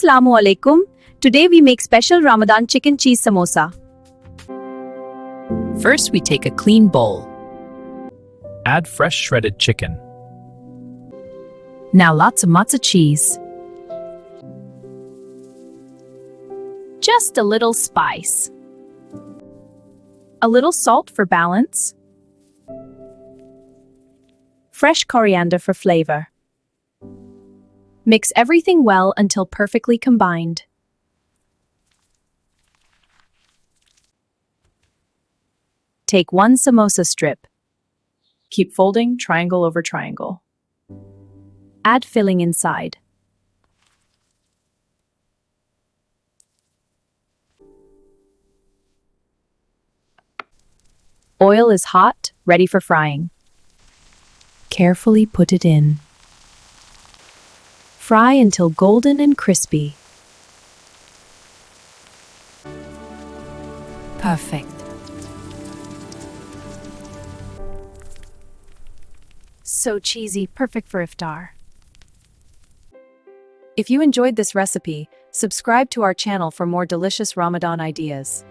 Assalamu alaikum. Today we make special Ramadan chicken cheese samosa. First, we take a clean bowl. Add fresh shredded chicken. Now lots of matzo cheese. Just a little spice. A little salt for balance. Fresh coriander for flavor. Mix everything well until perfectly combined. Take one samosa strip. Keep folding triangle over triangle. Add filling inside. Oil is hot, ready for frying. Carefully put it in. Fry until golden and crispy. Perfect. So cheesy, perfect for Iftar. If you enjoyed this recipe, subscribe to our channel for more delicious Ramadan ideas.